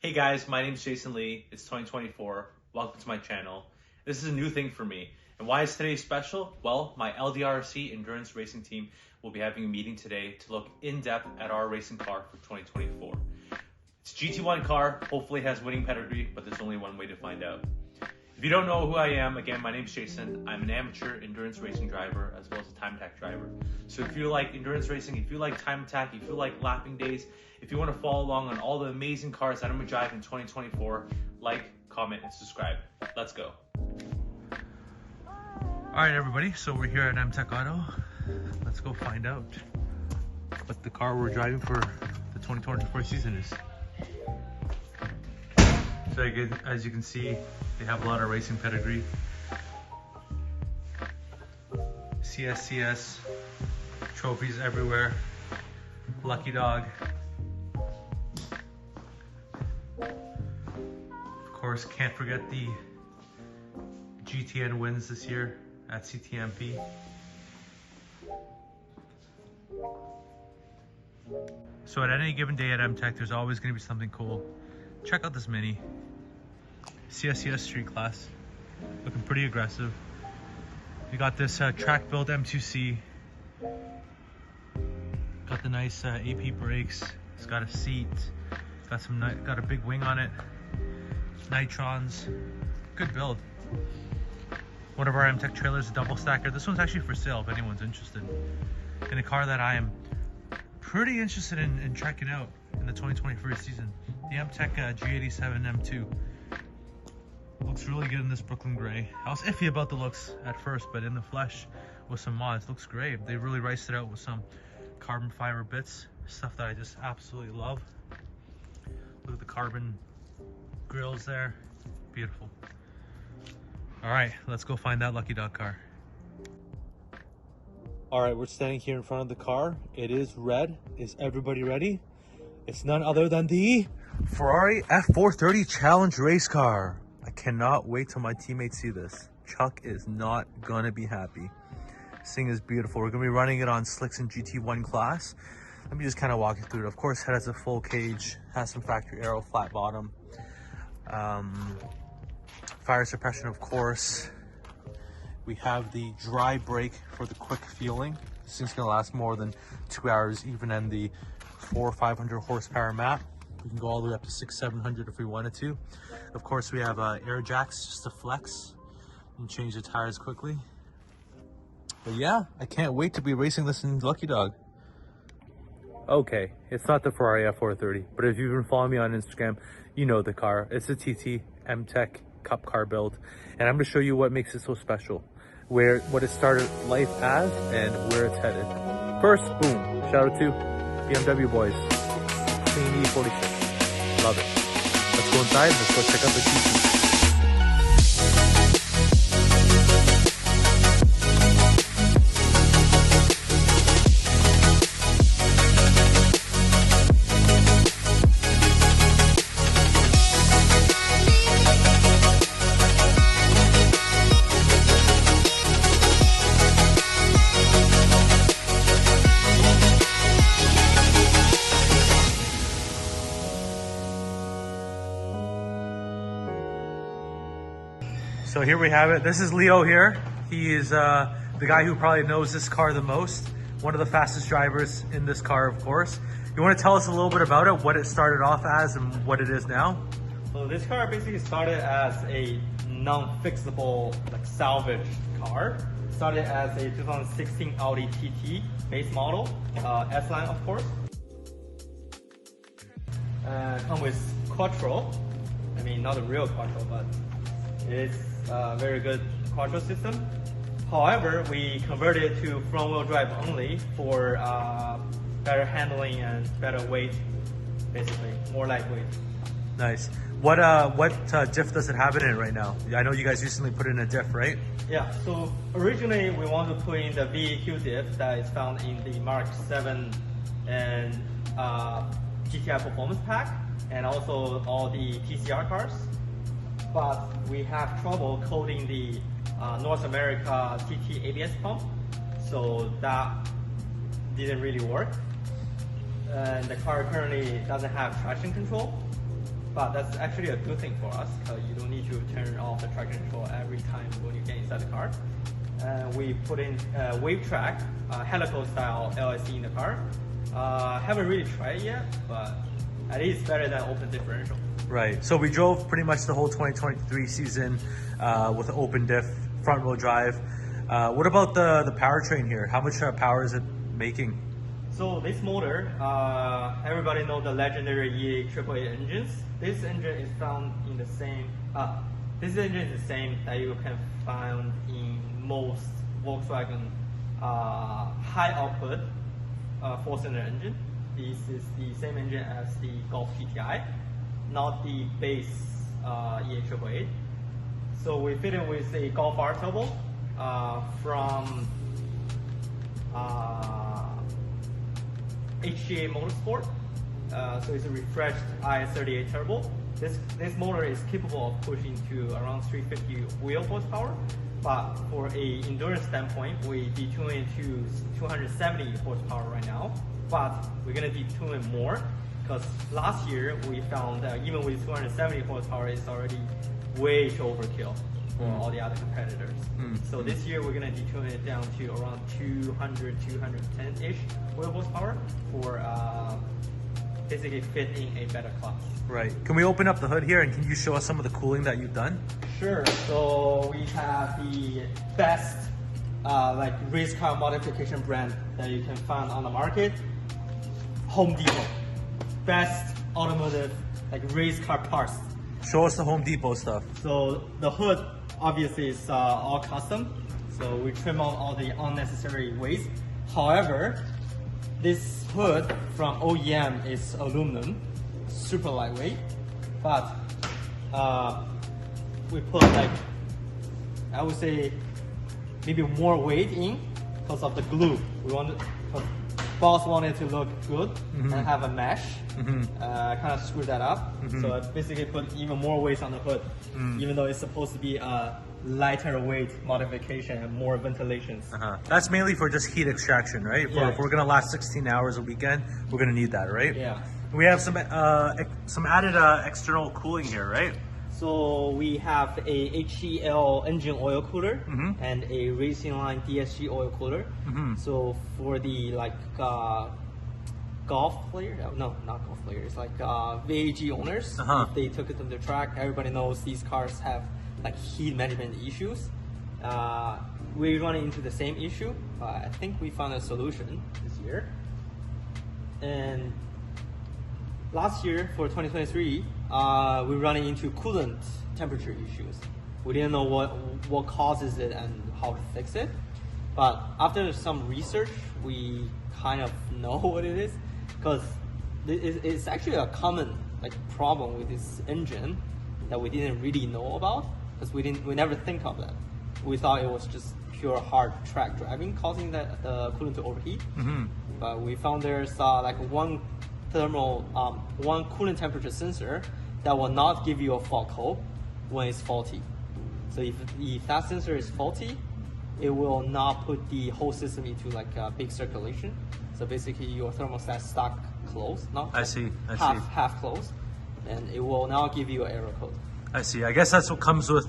Hey guys, my name is Jason Lee. It's 2024. Welcome to my channel. This is a new thing for me. And why is today special? Well, my LDRC endurance racing team will be having a meeting today to look in depth at our racing car for 2024. It's a GT1 car, hopefully it has winning pedigree, but there's only one way to find out. If you don't know who I am, again, my name is Jason. I'm an amateur endurance racing driver as well as a time attack driver. So if you like endurance racing, if you like time attack, if you like lapping days, if you want to follow along on all the amazing cars that I'm gonna drive in 2024, like, comment, and subscribe. Let's go. All right, everybody, so we're here at MTech Auto. Let's go find out what the car we're driving for the 2024 season is. So as you can see, they have a lot of racing pedigree. CSCS, trophies everywhere, Lucky Dog. Of course, can't forget the GTN wins this year at CTMP. So at any given day at MTech, there's always going to be something cool. Check out this Mini. CSCS street class, looking pretty aggressive. We got this track build M2C. Got the nice AP brakes. It's got a seat. Got a big wing on it. Nitrons. Good build. One of our MTech trailers, a double stacker. This one's actually for sale if anyone's interested. In a car that I am pretty interested in checking out in the 2023 season. The MTech G87 M2. Looks really good in this Brooklyn gray. I was iffy about the looks at first, but in the flesh with some mods, looks great. They really riced it out with some carbon fiber bits, stuff that I just absolutely love. Look at the carbon grills there, beautiful. All right, let's go find that Lucky Dog car. All right, we're standing here in front of the car. It is red. Is everybody ready? It's none other than the Ferrari F430 Challenge race car. I cannot wait till my teammates see this. Chuck is not gonna be happy. This thing is beautiful. We're gonna be running it on slicks and GT1 class. Let me just kind of walk you through it. Of course, it has a full cage, has some factory aero, flat bottom. Fire suppression, of course. We have the dry brake for the quick fueling. This thing's gonna last more than 2 hours, even in the 400 or 500 horsepower map. We can go all the way up to 600-700 if we wanted to. Of course, we have air jacks just to flex and change the tires quickly. But yeah, I can't wait to be racing this in Lucky Dog. Okay, it's not the Ferrari F430, but if you've been following me on Instagram, you know the car. It's a TT MTech Cup car build, and I'm gonna show you what makes it so special, what it started life as, and where it's headed. First, boom, shout out to BMW boys. Clean E46, love it. Let's go inside, let's go check out the GT. So here we have it. This is Leo here. He is the guy who probably knows this car the most. One of the fastest drivers in this car, of course. You want to tell us a little bit about it, what it started off as and what it is now? So this car basically started as a non-fixable salvage car. Started as a 2016 Audi TT base model, S-Line of course. Come with Quattro. I mean, not a real Quattro, but it's a very good Quattro system. However, we converted it to front-wheel drive only for better handling and better weight, basically, more lightweight. Nice. What diff does it have in it right now? I know you guys recently put in a diff, right? Yeah, so originally we want to put in the VEQ diff that is found in the Mark 7 and GTI Performance Pack, and also all the TCR cars. But we have trouble coding the North America TT ABS pump, so that didn't really work. And the car currently doesn't have traction control. but that's actually a good thing for us because you don't need to turn off the traction control every time when you get inside the car. We put in wave track, helical style LSD in the car. Haven't really tried it yet, but at least better than open differential. Right. So we drove pretty much the whole 2023 season with open diff, front wheel drive. What about the powertrain here? How much power is it making? So this motor, everybody knows the legendary E888 engines. This engine is found in the same. This engine is the same that you can find in most Volkswagen high output 4-cylinder engine. This is the same engine as the Golf GTI, not the base E888. So we fit it with a Golf R turbo from HGA Motorsport. So it's a refreshed IS38 turbo. This motor is capable of pushing to around 350 wheel horsepower, but for a endurance standpoint, we detune it to 270 horsepower right now. But we're gonna detune it more because last year we found that even with 270 horsepower, it's already way too overkill for all the other competitors. So this year we're gonna detune it down to around 200, 210-ish wheel horsepower for basically fit in a better class. Right. Can we open up the hood here and can you show us some of the cooling that you've done? Sure. So we have the best like race car modification brand that you can find on the market. Home Depot. Best automotive like race car parts. Show us the Home Depot stuff. So the hood obviously is all custom. So we trim out all the unnecessary waste. However, this hood from OEM is aluminum, super lightweight, but we put like, I would say maybe more weight in because of the glue. We wanted, boss wanted to look good and have a mesh. Kind of screw that up. So I basically put even more weight on the hood, even though it's supposed to be a lighter weight modification and more ventilations. That's mainly for just heat extraction, right? If we're gonna last 16 hours a weekend, we're gonna need that, right? Yeah. We have some added external cooling here, right? So we have a HEL engine oil cooler and a Racing Line DSG oil cooler. So for the like golf player, no, not golf player, it's like VAG owners, if they took it to the track, everybody knows these cars have like heat management issues. We're running into the same issue, but I think we found a solution this year. And last year for 2023, we're running into coolant temperature issues. We didn't know what causes it and how to fix it. But after some research, we kind of know what it is, because it's actually a common like problem with this engine that we didn't really know about, because we never think of that. We thought it was just pure hard track driving causing the coolant to overheat. But we found there's like one coolant temperature sensor that will not give you a fault code when it's faulty. So if that sensor is faulty, it will not put the whole system into like a big circulation. So basically your thermostat stuck closed, not half closed, and it will now give you an error code. I see. I guess that's what comes with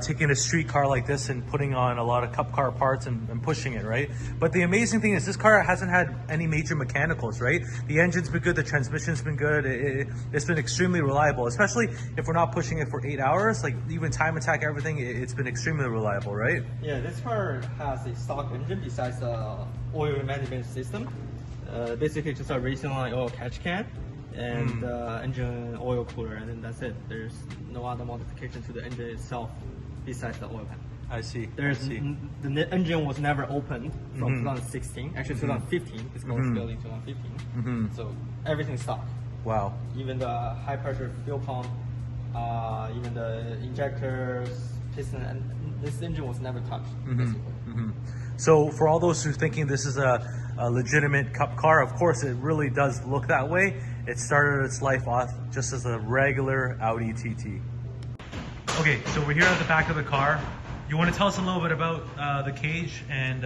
taking a street car like this and putting on a lot of cup car parts and pushing it, right? But the amazing thing is this car hasn't had any major mechanicals, right? The engine's been good, the transmission's been good, it's been extremely reliable, especially if we're not pushing it for 8 hours, like even time attack, everything, it's been extremely reliable, right? Yeah, this car has a stock engine besides the oil management system. Basically just a Racing Line oil catch can and engine oil cooler, and then that's it. There's no other modification to the engine itself besides the oil pan. I see. The engine was never opened from 2016, actually 2015. This car was built in 2015. So everything's stock. Wow. Even the high pressure fuel pump, even the injectors, piston, and this engine was never touched, basically. So for all those who are thinking this is a legitimate cup car, of course it really does look that way. It started its life off just as a regular Audi TT. Okay, so we're here at the back of the car. You want to tell us a little bit about the cage and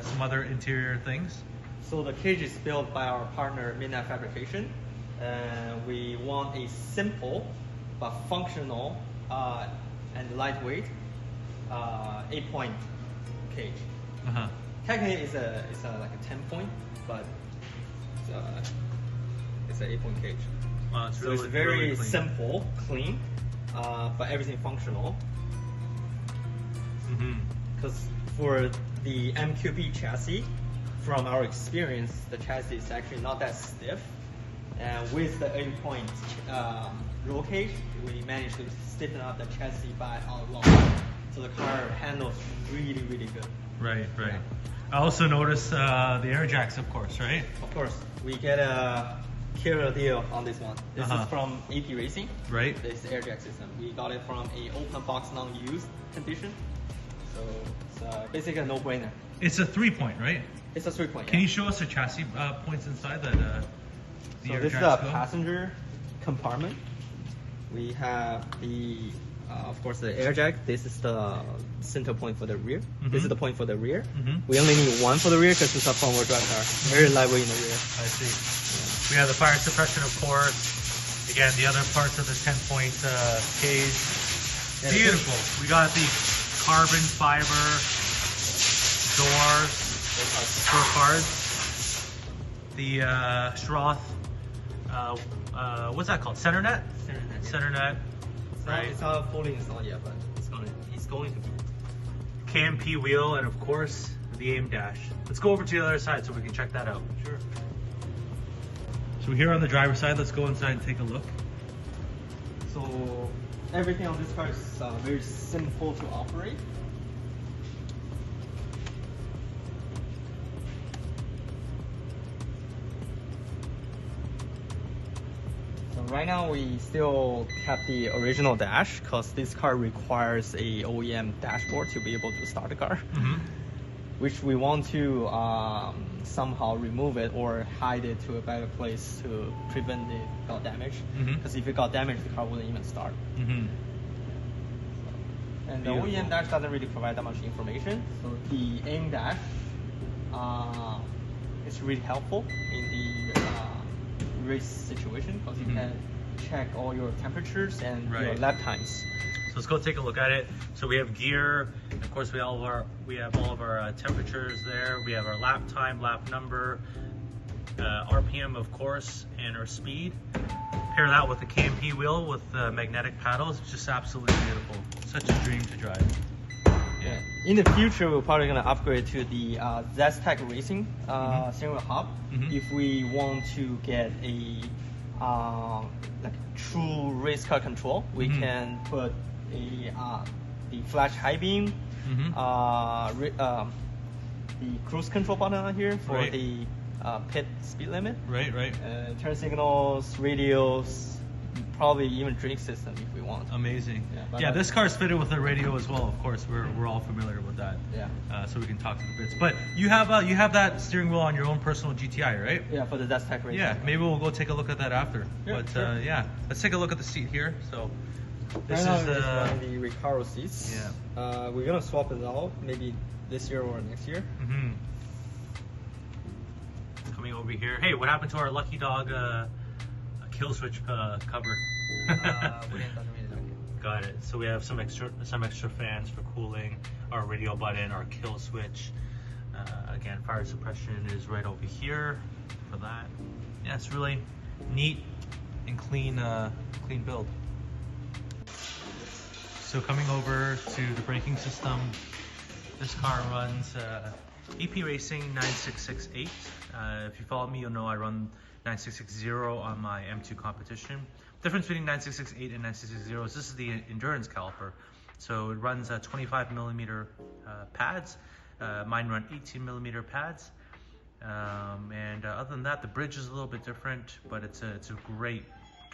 some other interior things? So the cage is built by our partner Midnight Fabrication. And we want a simple but functional and lightweight 8-point cage. Technically, it's like a 10-point, but it's an 8-point cage. Wow, so it's very clean. Simple, clean, but everything functional. Because for the MQB chassis, from our experience, the chassis is actually not that stiff. And with the 8-point roll cage, we managed to stiffen up the chassis by a lot. So the car handles really, really good. Right. I also noticed the air jacks, of course, right? Of course. We get a killer deal on this one. This is from AP Racing. Right. This air jack system. We got it from an open box, non-used condition. So it's basically a no-brainer. It's a 3-point, right? It's a 3-point. Can you show us the chassis points inside that? So this is a passenger compartment. We have the, of course, the air jack. This is the center point for the rear. This is the point for the rear. We only need one for the rear because it's a front-wheel drive car. Very lightweight in the rear. I see. Yeah. We have the fire suppression, of course. Again, the other parts of the 10-point cage. Beautiful. We got the carbon fiber doors for cars. The Schroth, what's that called? Center net? Center net. Right. It's not fully installed yet, but it's going to be. KMP wheel, and of course the aim dash. Let's go over to the other side so we can check that out. Sure. So here on the driver's side, let's go inside and take a look. So everything on this car is very simple to operate. Right now we still kept the original dash because this car requires a OEM dashboard to be able to start the car, which we want to somehow remove it or hide it to a better place to prevent it got damaged. Because if it got damaged, the car wouldn't even start. And the OEM dash doesn't really provide that much information. So the aim dash is really helpful in the race situation because you can check all your temperatures and your lap times. So let's go take a look at it. So we have gear, and of course we have all of our temperatures there. We have our lap time, lap number, RPM of course, and our speed. Pair that with the KMP wheel with the magnetic paddles. It's just absolutely beautiful. Such a dream to drive. Yeah. In the future, we're probably going to upgrade to the Zestech Racing steering wheel hub if we want to get a like true race car control. We can put a the flash high beam, the cruise control button on here for the pit speed limit. Turn signals, radios. Probably even drink system if we want. Amazing. Yeah, this car is fitted with a radio as well. Of course, we're all familiar with that. Yeah. So we can talk to the bits. But you have that steering wheel on your own personal GTI, right? Yeah, for the Zestech Racing. Yeah, maybe we'll go take a look at that after. Yeah, but sure. yeah, let's take a look at the seat here. So this right is now one of the Recaro seats. Yeah. We're gonna swap it out maybe this year or next year. Coming over here. Hey, what happened to our Lucky Dog? Kill switch cover. We didn't really like it. Got it. So we have some extra fans for cooling, our radio button, our kill switch. Again, fire suppression is right over here for that. Yeah, it's really neat and clean build. So coming over to the braking system, this car runs AP Racing 9668. If you follow me, you'll know I run 9660 on my M2 competition. Difference between 9668 and 9660 is this is the endurance caliper. So it runs 25mm pads. Mine run 18mm pads. And other than that, the bridge is a little bit different, but it's a great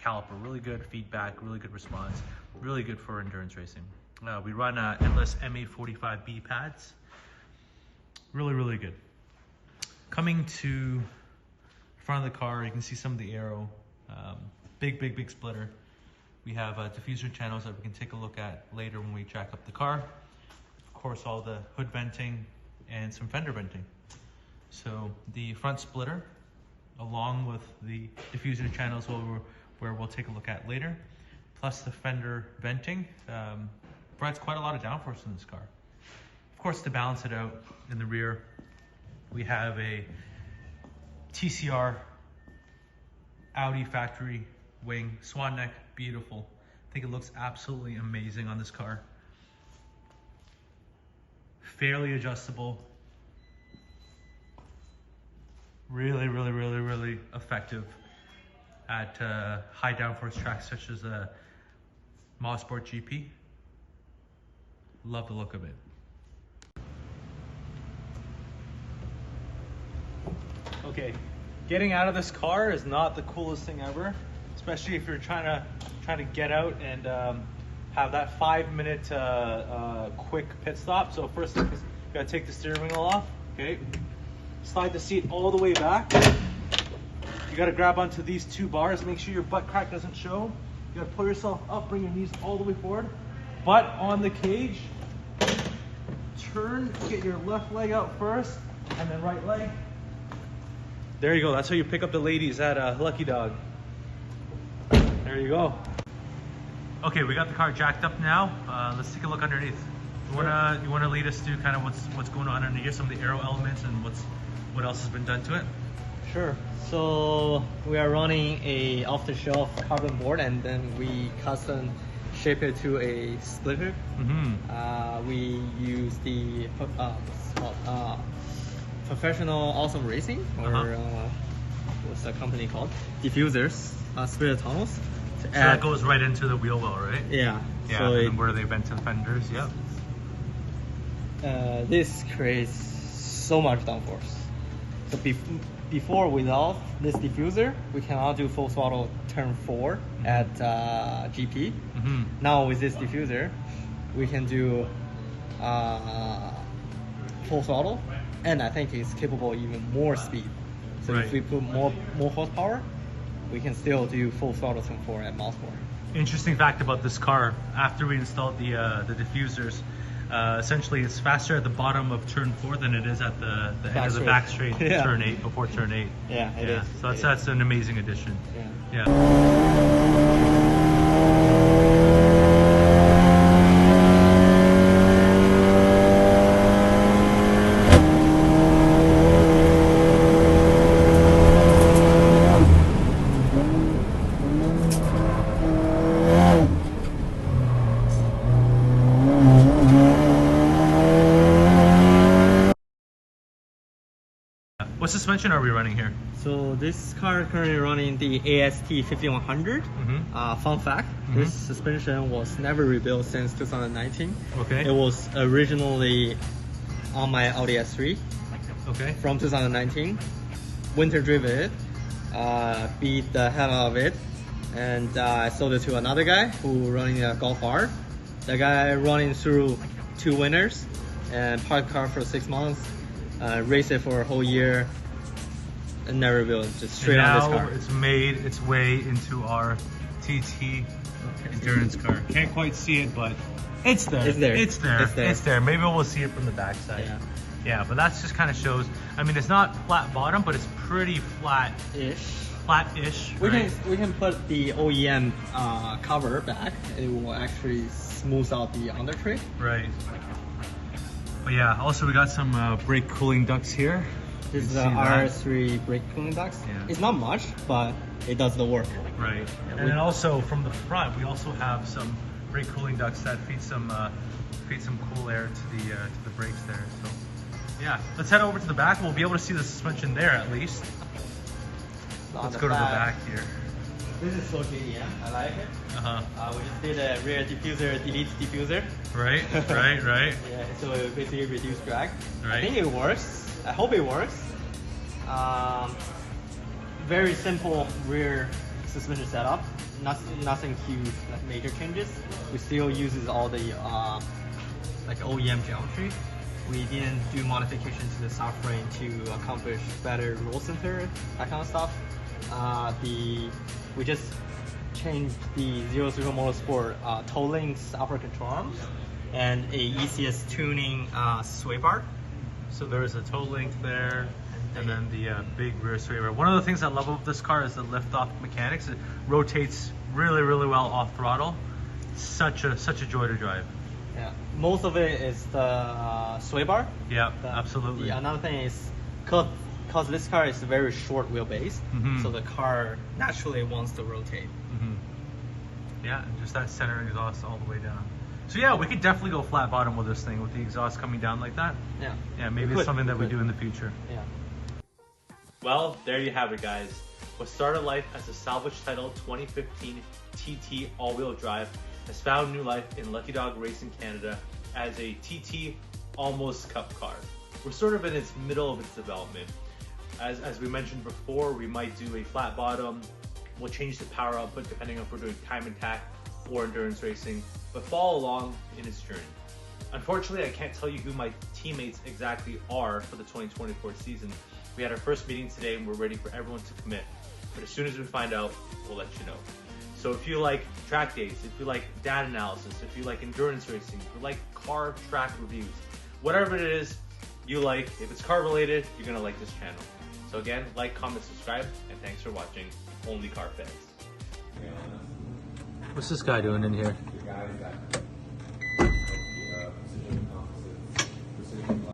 caliper. Really good feedback, really good response, really good for endurance racing. We run endless MA45B pads. Really good. Coming to front of the car, you can see some of the aero. Big splitter. We have diffuser channels that we can take a look at later when we jack up the car. Of course, all the hood venting and some fender venting. So the front splitter along with the diffuser channels where we'll take a look at later, plus the fender venting. Provides quite a lot of downforce in this car. Of course, to balance it out in the rear, we have a TCR Audi factory wing, swan neck, beautiful. I think it looks absolutely amazing on this car. Fairly adjustable. Really effective at high downforce tracks such as a Mosport GP. Love the look of it. Okay, getting out of this car is not the coolest thing ever, especially if you're trying to get out and have that 5-minute quick pit stop. So first thing is you gotta take the steering wheel off. Okay, slide the seat all the way back. You gotta grab onto these 2 bars. Make sure your butt crack doesn't show. You gotta pull yourself up, bring your knees all the way forward. Butt on the cage. Turn, get your left leg out first, and then right leg. There you go. That's how you pick up the ladies at Lucky Dog. There you go. Okay, we got the car jacked up now. Let's take a look underneath. You wanna lead us through kind of what's going on under here, some of the aero elements, and what else has been done to it? Sure. So we are running a off-the-shelf carbon board, and then we custom shape it to a splitter. We use the Professional Awesome Racing, or what's the company called? Diffusers, splitter tunnels. So that goes right into the wheel well, right? Yeah. Yeah, So and where they vent to the fenders, yep. This creates so much downforce. So before, without this diffuser, we cannot do full throttle turn 4 at GP. Now with this diffuser, we can do full throttle, and I think it's capable even more speed. So if we put more horsepower, we can still do full throttle turn 4 at Mosport. Interesting fact about this car: after we installed the diffusers, essentially it's faster at the bottom of turn 4 than it is at the end of the back straight, turn 8, before turn 8. Yeah, it is. So that's an amazing addition. Yeah. What suspension are we running here? So this car is currently running the AST 5100. Fun fact, this suspension was never rebuilt since 2019. Okay. It was originally on my Audi S3 from 2019. Winter driven it, beat the hell out of it, and I sold it to another guy who running a Golf R. The guy running through 2 winters and parked the car for 6 months. Race it for a whole year and never built, just straight on this car. Now it's made its way into our TT endurance car. Can't quite see it, but it's there. It's there. It's there. It's there. It's there. Maybe we'll see it from the backside. Yeah, but that's just kind of shows. I mean, it's not flat bottom, but it's pretty flat-ish. Flat-ish. We can put the OEM cover back. It will actually smooth out the undertray. Right. But yeah, also we got some brake cooling ducts here. This is the R3 brake cooling ducts. Yeah. It's not much, but it does the work. Right. And then also from the front, we also have some brake cooling ducts that feed some cool air to the brakes there. So yeah, let's head over to the back. We'll be able to see the suspension there at least. Let's go to the back here. This is so JDM. I like it. We just did a rear diffuser, delete diffuser. Right. Yeah, so it basically reduce drag. Right. I think it works. I hope it works. Very simple rear suspension setup. Nothing huge, like major changes. We still uses all the like OEM geometry. We didn't do modification to the subframe to accomplish better roll center, that kind of stuff. We just changed the 00 Motorsport toe links upper control arms and a ECS tuning sway bar. So there's a toe link there, And then the big rear sway bar. One of the things I love about this car is the lift-off mechanics. It rotates really, really well off throttle. Such a joy to drive. Yeah, most of it is the sway bar. Yeah, absolutely. Another thing is because this car is very short wheelbase, so the car naturally wants to rotate. Yeah, and just that center exhaust all the way down. So yeah, we could definitely go flat bottom with this thing with the exhaust coming down like that. Yeah. Yeah, maybe it's something that we do in the future. Yeah. Well, there you have it, guys. What started life as a salvage title 2015 TT all-wheel drive has found new life in Lucky Dog Racing Canada as a TT almost cup car. We're sort of in its middle of its development. As we mentioned before, we might do a flat bottom. We'll change the power output depending on if we're doing time attack or endurance racing, but follow along in its journey. Unfortunately, I can't tell you who my teammates exactly are for the 2024 season. We had our first meeting today and we're ready for everyone to commit. But as soon as we find out, we'll let you know. So if you like track days, if you like data analysis, if you like endurance racing, if you like car track reviews, whatever it is you like, if it's car related, you're gonna like this channel. So again, like, comment, subscribe, and thanks for watching Only Car Fans. What's this guy doing in here?